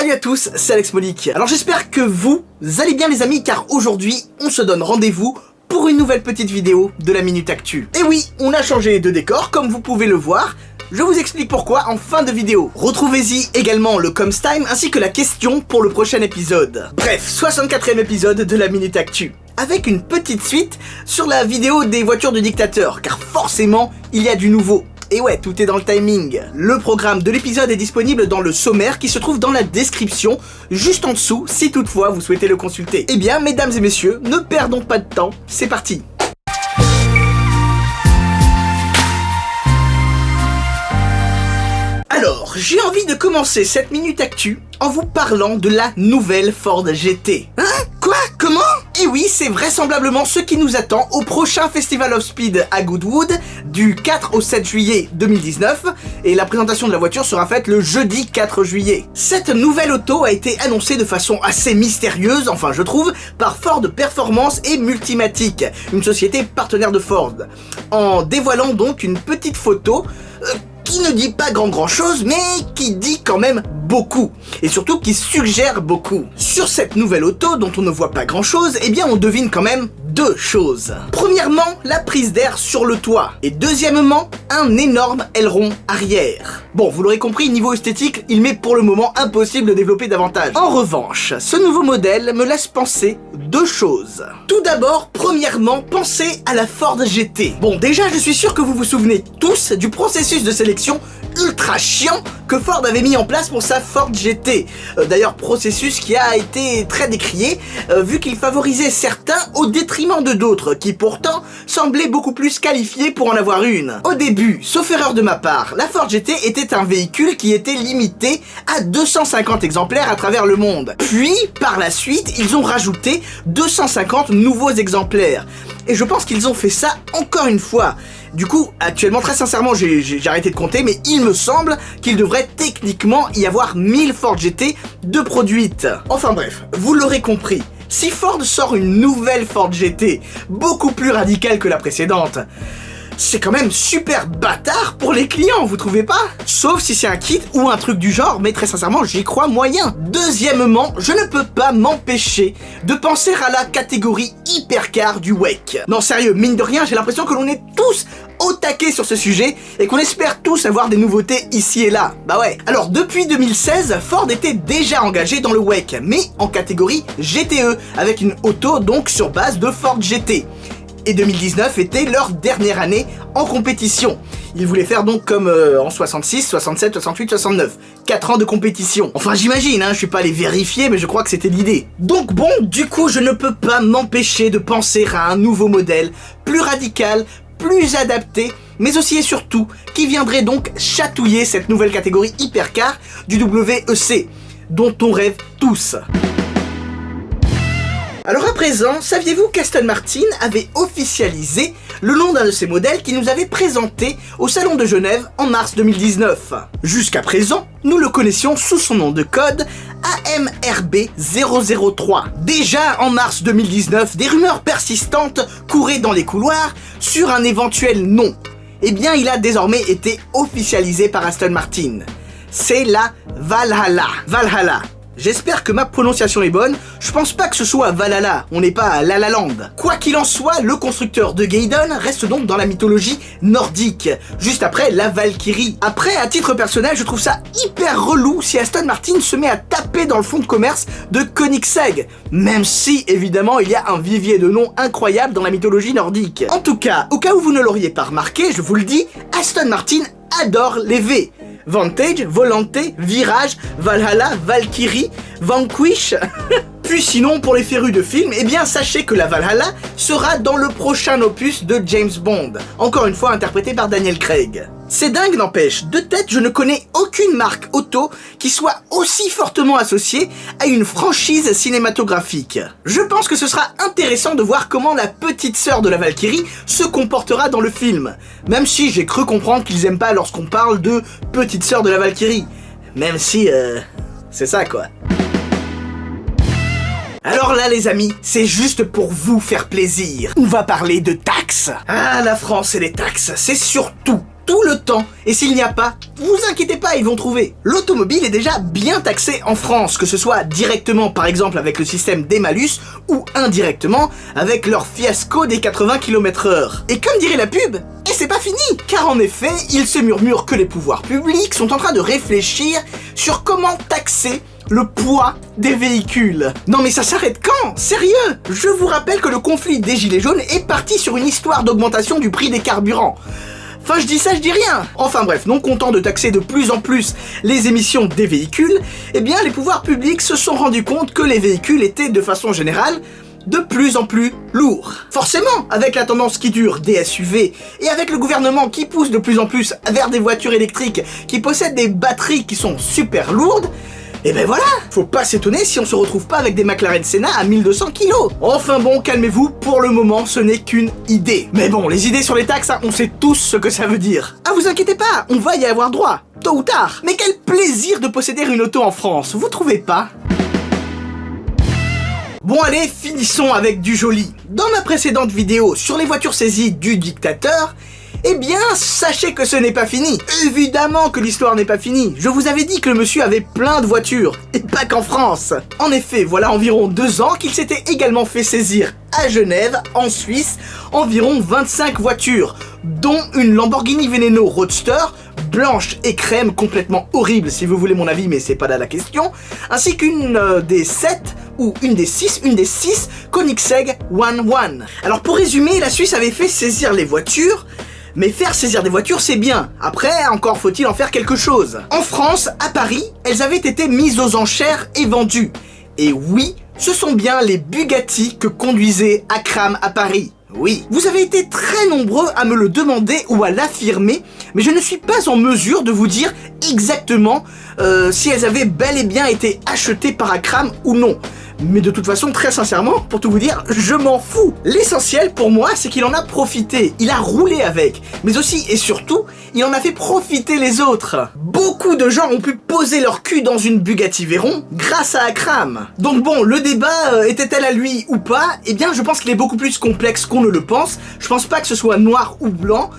Salut à tous, c'est Alex Molic. Alors j'espère que vous allez bien les amis, car aujourd'hui on se donne rendez-vous pour une nouvelle petite vidéo de la Minute Actu. Et oui, on a changé de décor comme vous pouvez le voir. Je vous explique pourquoi en fin de vidéo. Retrouvez-y également le Comes Time ainsi que la question pour le prochain épisode. Bref, 64e épisode de la Minute Actu. Avec une petite suite sur la vidéo des voitures du dictateur, car forcément il y a du nouveau. Et ouais, tout est dans le timing. Le programme de l'épisode est disponible dans le sommaire qui se trouve dans la description, juste en dessous, si toutefois vous souhaitez le consulter. Eh bien, mesdames et messieurs, ne perdons pas de temps, c'est parti. Alors, j'ai envie de commencer cette Minute Actu en vous parlant de la nouvelle Ford GT. Hein? Quoi? Comment? Et oui, c'est vraisemblablement ce qui nous attend au prochain Festival of Speed à Goodwood du 4 au 7 juillet 2019 et la présentation de la voiture sera faite le jeudi 4 juillet. Cette nouvelle auto a été annoncée de façon assez mystérieuse, enfin je trouve, par Ford Performance et Multimatic, une société partenaire de Ford, en dévoilant donc une petite photo qui ne dit pas grand chose, mais qui dit quand même beaucoup, et surtout qui suggère beaucoup. Sur cette nouvelle auto, dont on ne voit pas grand chose, eh bien on devine quand même deux choses. Premièrement, la prise d'air sur le toit, et deuxièmement, un énorme aileron arrière. Bon, vous l'aurez compris, niveau esthétique, il m'est pour le moment impossible de développer davantage. En revanche, ce nouveau modèle me laisse penser deux choses. Tout d'abord, premièrement, pensez à la Ford GT. Bon, déjà, je suis sûr que vous vous souvenez tous du processus de sélection ultra chiant que Ford avait mis en place pour sa Ford GT. D'ailleurs, processus qui a été très décrié, vu qu'il favorisait certains au détriment de d'autres, qui pourtant semblaient beaucoup plus qualifiés pour en avoir une. Au début, sauf erreur de ma part, la Ford GT était un véhicule qui était limité à 250 exemplaires à travers le monde. Puis, par la suite, ils ont rajouté 250 nouveaux exemplaires. Et je pense qu'ils ont fait ça encore une fois. Du coup, actuellement, très sincèrement, j'ai arrêté de compter, mais il me semble qu'il devrait techniquement y avoir 1000 Ford GT de produites. Enfin bref, vous l'aurez compris, si Ford sort une nouvelle Ford GT, beaucoup plus radicale que la précédente, c'est quand même super bâtard pour les clients, vous trouvez pas? Sauf si c'est un kit ou un truc du genre, mais très sincèrement, j'y crois moyen. Deuxièmement, je ne peux pas m'empêcher de penser à la catégorie hypercar du WEC. Non sérieux, mine de rien, j'ai l'impression que l'on est tous au taquet sur ce sujet et qu'on espère tous avoir des nouveautés ici et là. Bah ouais. Alors depuis 2016, Ford était déjà engagé dans le WEC, mais en catégorie GTE, avec une auto donc sur base de Ford GT. Et 2019 était leur dernière année en compétition. Ils voulaient faire donc comme en 66, 67, 68, 69. 4 ans de compétition. Enfin j'imagine, hein, je suis pas allé vérifier, mais je crois que c'était l'idée. Donc bon, du coup je ne peux pas m'empêcher de penser à un nouveau modèle, plus radical, plus adapté, mais aussi et surtout, qui viendrait donc chatouiller cette nouvelle catégorie hypercar du WEC, dont on rêve tous. Alors à présent, saviez-vous qu'Aston Martin avait officialisé le nom d'un de ses modèles qu'il nous avait présenté au Salon de Genève en mars 2019. Jusqu'à présent, nous le connaissions sous son nom de code AMRB003. Déjà en mars 2019, des rumeurs persistantes couraient dans les couloirs sur un éventuel nom. Eh bien, il a désormais été officialisé par Aston Martin. C'est la Valhalla. Valhalla. J'espère que ma prononciation est bonne, je pense pas que ce soit Valhalla, on n'est pas à La La Land. Quoi qu'il en soit, le constructeur de Gaydon reste donc dans la mythologie nordique, juste après la Valkyrie. Après, à titre personnel, je trouve ça hyper relou si Aston Martin se met à taper dans le fonds de commerce de Koenigsegg, même si, évidemment, il y a un vivier de noms incroyable dans la mythologie nordique. En tout cas, au cas où vous ne l'auriez pas remarqué, je vous le dis, Aston Martin adore les V. Vantage, Volante, Virage, Valhalla, Valkyrie, Vanquish. Puis sinon, pour les férus de films, eh bien sachez que la Valhalla sera dans le prochain opus de James Bond, encore une fois interprété par Daniel Craig. C'est dingue n'empêche, de tête je ne connais aucune marque auto qui soit aussi fortement associée à une franchise cinématographique. Je pense que ce sera intéressant de voir comment la petite sœur de la Valkyrie se comportera dans le film, même si j'ai cru comprendre qu'ils aiment pas lorsqu'on parle de petite sœur de la Valkyrie, même si c'est ça quoi. Alors là les amis, c'est juste pour vous faire plaisir. On va parler de taxes. Ah, la France et les taxes, c'est surtout tout le temps. Et s'il n'y a pas, vous inquiétez pas, ils vont trouver. L'automobile est déjà bien taxée en France, que ce soit directement par exemple avec le système des malus ou indirectement avec leur fiasco des 80 km/h. Et comme dirait la pub, et c'est pas fini, car en effet, il se murmure que les pouvoirs publics sont en train de réfléchir sur comment taxer le poids des véhicules. Non mais ça s'arrête quand? Sérieux? Je vous rappelle que le conflit des gilets jaunes est parti sur une histoire d'augmentation du prix des carburants. Enfin je dis ça, je dis rien. Enfin bref, non content de taxer de plus en plus les émissions des véhicules, eh bien les pouvoirs publics se sont rendus compte que les véhicules étaient de façon générale de plus en plus lourds. Forcément, avec la tendance qui dure des SUV et avec le gouvernement qui pousse de plus en plus vers des voitures électriques qui possèdent des batteries qui sont super lourdes, et ben voilà, faut pas s'étonner si on se retrouve pas avec des McLaren Senna à 1200 kg. Enfin bon, calmez-vous, pour le moment ce n'est qu'une idée. Mais bon, les idées sur les taxes, on sait tous ce que ça veut dire. Ah vous inquiétez pas, on va y avoir droit, tôt ou tard. Mais quel plaisir de posséder une auto en France, vous trouvez pas? Bon allez, finissons avec du joli. Dans ma précédente vidéo sur les voitures saisies du dictateur, eh bien, sachez que ce n'est pas fini. Évidemment que l'histoire n'est pas finie. Je vous avais dit que le monsieur avait plein de voitures, et pas qu'en France. En effet, voilà environ 2 ans qu'il s'était également fait saisir à Genève, en Suisse, environ 25 voitures, dont une Lamborghini Veneno Roadster, blanche et crème, complètement horrible si vous voulez mon avis, mais c'est pas là la question, ainsi qu'une des 7 ou une des 6 Koenigsegg One One. Alors pour résumer, la Suisse avait fait saisir les voitures, mais faire saisir des voitures c'est bien, après encore faut-il en faire quelque chose. En France, à Paris, elles avaient été mises aux enchères et vendues. Et oui, ce sont bien les Bugatti que conduisait Akram à Paris. Oui, vous avez été très nombreux à me le demander ou à l'affirmer, mais je ne suis pas en mesure de vous dire exactement si elles avaient bel et bien été achetées par Akram ou non. Mais de toute façon, très sincèrement, pour tout vous dire, je m'en fous. L'essentiel pour moi, c'est qu'il en a profité, il a roulé avec, mais aussi et surtout, il en a fait profiter les autres. Beaucoup de gens ont pu poser leur cul dans une Bugatti Veyron grâce à Akram. Donc bon, le débat était-elle à lui ou pas? Eh bien, je pense qu'il est beaucoup plus complexe qu'on ne le pense. Je pense pas que ce soit noir ou blanc.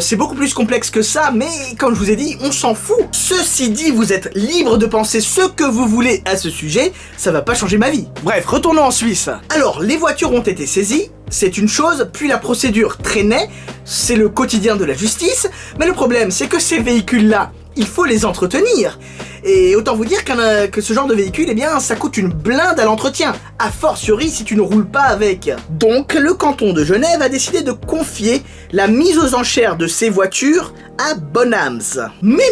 C'est beaucoup plus complexe que ça, mais comme je vous ai dit, on s'en fout. Ceci dit, vous êtes libre de penser ce que vous voulez à ce sujet, ça va pas changer ma vie. Bref, retournons en Suisse. Alors, les voitures ont été saisies, c'est une chose, puis la procédure traînait, c'est le quotidien de la justice, mais le problème c'est que ces véhicules-là, il faut les entretenir. Et autant vous dire que ce genre de véhicule, eh bien, ça coûte une blinde à l'entretien, a fortiori si tu ne roules pas avec. Donc, le canton de Genève a décidé de confier la mise aux enchères de ces voitures à Bonhams. Mais,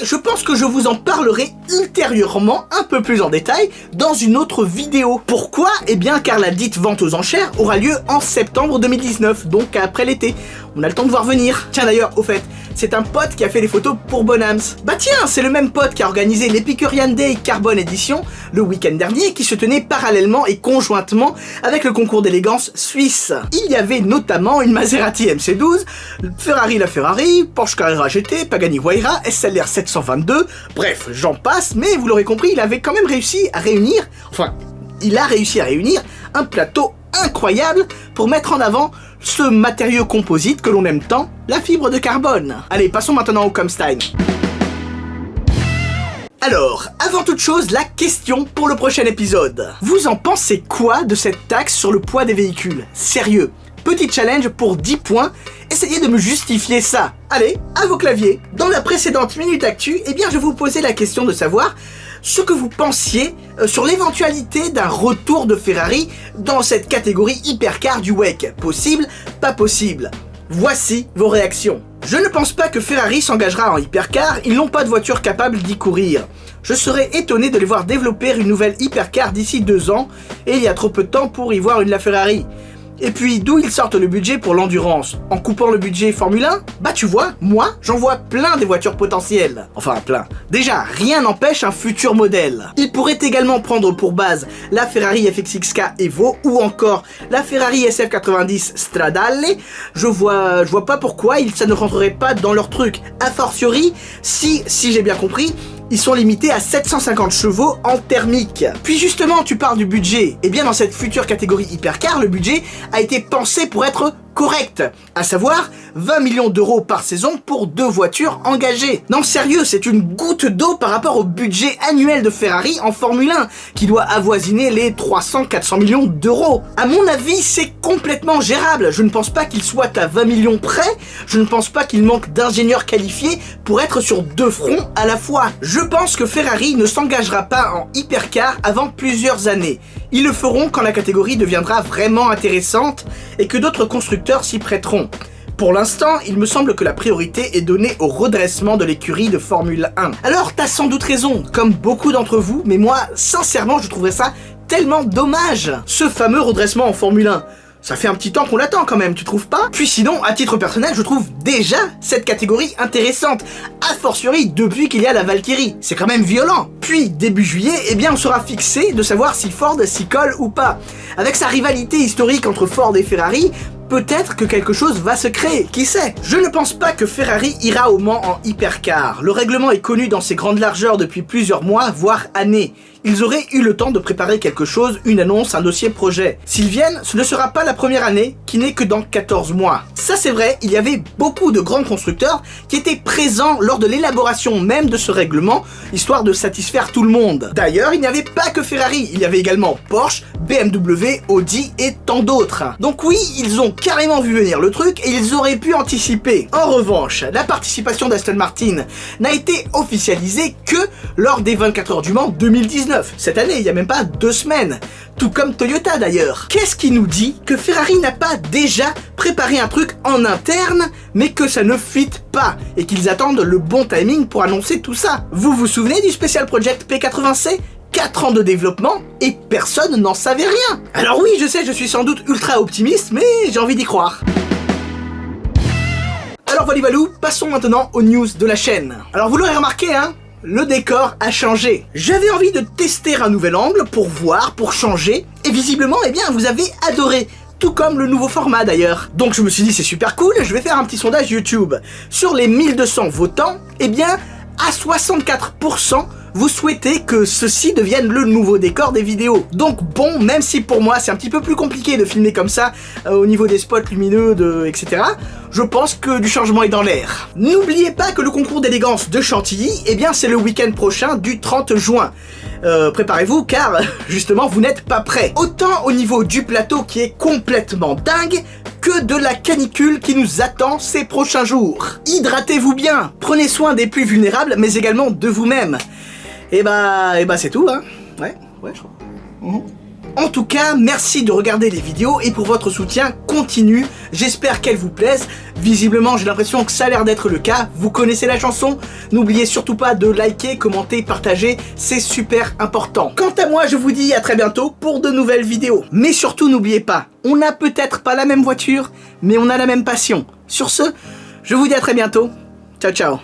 je pense que je vous en parlerai ultérieurement, un peu plus en détail, dans une autre vidéo. Pourquoi? Eh bien, car la dite vente aux enchères aura lieu en septembre 2019, donc après l'été. On a le temps de voir venir. Tiens d'ailleurs, au fait, c'est un pote qui a fait les photos pour Bonhams. Bah tiens, c'est le même pote qui a organisé l'Epicurian Day Carbone Edition le week-end dernier, qui se tenait parallèlement et conjointement avec le concours d'élégance suisse. Il y avait notamment une Maserati MC12, Ferrari LaFerrari, Porsche Carrera GT, Pagani Huayra, SLR 722, bref, j'en passe, mais vous l'aurez compris, il avait quand même réussi à réunir, un plateau incroyable pour mettre en avant ce matériau composite que l'on aime tant, la fibre de carbone. Allez, passons maintenant au Comstein. Alors, avant toute chose, la question pour le prochain épisode. Vous en pensez quoi de cette taxe sur le poids des véhicules? Sérieux, petit challenge pour 10 points, essayez de me justifier ça. Allez, à vos claviers. Dans la précédente Minute Actu, eh bien je vous posais la question de savoir ce que vous pensiez sur l'éventualité d'un retour de Ferrari dans cette catégorie hypercar du WEC. Possible, pas possible. Voici vos réactions. Je ne pense pas que Ferrari s'engagera en hypercar, ils n'ont pas de voiture capable d'y courir. Je serais étonné de les voir développer une nouvelle hypercar d'ici 2 ans, et il y a trop peu de temps pour y voir une LaFerrari. Et puis, d'où ils sortent le budget pour l'endurance? En coupant le budget Formule 1? Bah tu vois, moi, j'en vois plein des voitures potentielles. Enfin, plein. Déjà, rien n'empêche un futur modèle. Ils pourraient également prendre pour base la Ferrari FXXK Evo ou encore la Ferrari SF90 Stradale. Je vois pas pourquoi ça ne rentrerait pas dans leur truc. A fortiori, si j'ai bien compris, ils sont limités à 750 chevaux en thermique. Puis justement, tu parles du budget. Eh bien, dans cette future catégorie hypercar, le budget a été pensé pour être correct, à savoir 20 millions d'euros par saison pour 2 voitures engagées. Non sérieux, c'est une goutte d'eau par rapport au budget annuel de Ferrari en Formule 1, qui doit avoisiner les 300-400 millions d'euros. À mon avis, c'est complètement gérable. Je ne pense pas qu'il soit à 20 millions près, je ne pense pas qu'il manque d'ingénieurs qualifiés pour être sur 2 fronts à la fois. Je pense que Ferrari ne s'engagera pas en hypercar avant plusieurs années. Ils le feront quand la catégorie deviendra vraiment intéressante et que d'autres constructeurs s'y prêteront. Pour l'instant, il me semble que la priorité est donnée au redressement de l'écurie de Formule 1. Alors, t'as sans doute raison, comme beaucoup d'entre vous, mais moi, sincèrement, je trouverais ça tellement dommage. Ce fameux redressement en Formule 1. Ça fait un petit temps qu'on l'attend quand même, tu trouves pas? Puis sinon, à titre personnel, je trouve déjà cette catégorie intéressante, a fortiori depuis qu'il y a la Valkyrie. C'est quand même violent. Puis, début juillet, eh bien on sera fixé de savoir si Ford s'y colle ou pas. Avec sa rivalité historique entre Ford et Ferrari, peut-être que quelque chose va se créer, qui sait? Je ne pense pas que Ferrari ira au Mans en hypercar. Le règlement est connu dans ses grandes largeurs depuis plusieurs mois, voire années. Ils auraient eu le temps de préparer quelque chose, une annonce, un dossier projet. S'ils viennent, ce ne sera pas la première année, qui n'est que dans 14 mois. Ça c'est vrai, il y avait beaucoup de grands constructeurs qui étaient présents lors de l'élaboration même de ce règlement, histoire de satisfaire tout le monde. D'ailleurs, il n'y avait pas que Ferrari, il y avait également Porsche, BMW, Audi et tant d'autres. Donc oui, ils ont carrément vu venir le truc et ils auraient pu anticiper. En revanche, la participation d'Aston Martin n'a été officialisée que lors des 24 heures du Mans 2019. Cette année, il n'y a même pas 2 semaines. Tout comme Toyota d'ailleurs. Qu'est-ce qui nous dit que Ferrari n'a pas déjà préparé un truc en interne, mais que ça ne fit pas, et qu'ils attendent le bon timing pour annoncer tout ça? Vous vous souvenez du Special Project P80C? 4 ans de développement et personne n'en savait rien. Alors oui, je sais, je suis sans doute ultra optimiste, mais j'ai envie d'y croire. Alors voilà, passons maintenant aux news de la chaîne. Alors vous l'aurez remarqué, hein, le décor a changé. J'avais envie de tester un nouvel angle pour voir, pour changer, et visiblement, eh bien, vous avez adoré. Tout comme le nouveau format d'ailleurs. Donc je me suis dit c'est super cool, je vais faire un petit sondage YouTube. Sur les 1200 votants, eh bien, à 64%, vous souhaitez que ceci devienne le nouveau décor des vidéos. Donc bon, même si pour moi c'est un petit peu plus compliqué de filmer comme ça, au niveau des spots lumineux, etc., je pense que du changement est dans l'air. N'oubliez pas que le concours d'élégance de Chantilly, eh bien c'est le week-end prochain du 30 juin. Préparez-vous car justement vous n'êtes pas prêts. Autant au niveau du plateau qui est complètement dingue, que de la canicule qui nous attend ces prochains jours. Hydratez-vous bien, prenez soin des plus vulnérables mais également de vous-même. Et bah c'est tout, hein. Ouais, je crois. En tout cas, merci de regarder les vidéos et pour votre soutien continu. J'espère qu'elles vous plaisent. Visiblement, j'ai l'impression que ça a l'air d'être le cas. Vous connaissez la chanson. N'oubliez surtout pas de liker, commenter, partager. C'est super important. Quant à moi, je vous dis à très bientôt pour de nouvelles vidéos. Mais surtout, n'oubliez pas, on n'a peut-être pas la même voiture, mais on a la même passion. Sur ce, je vous dis à très bientôt. Ciao, ciao.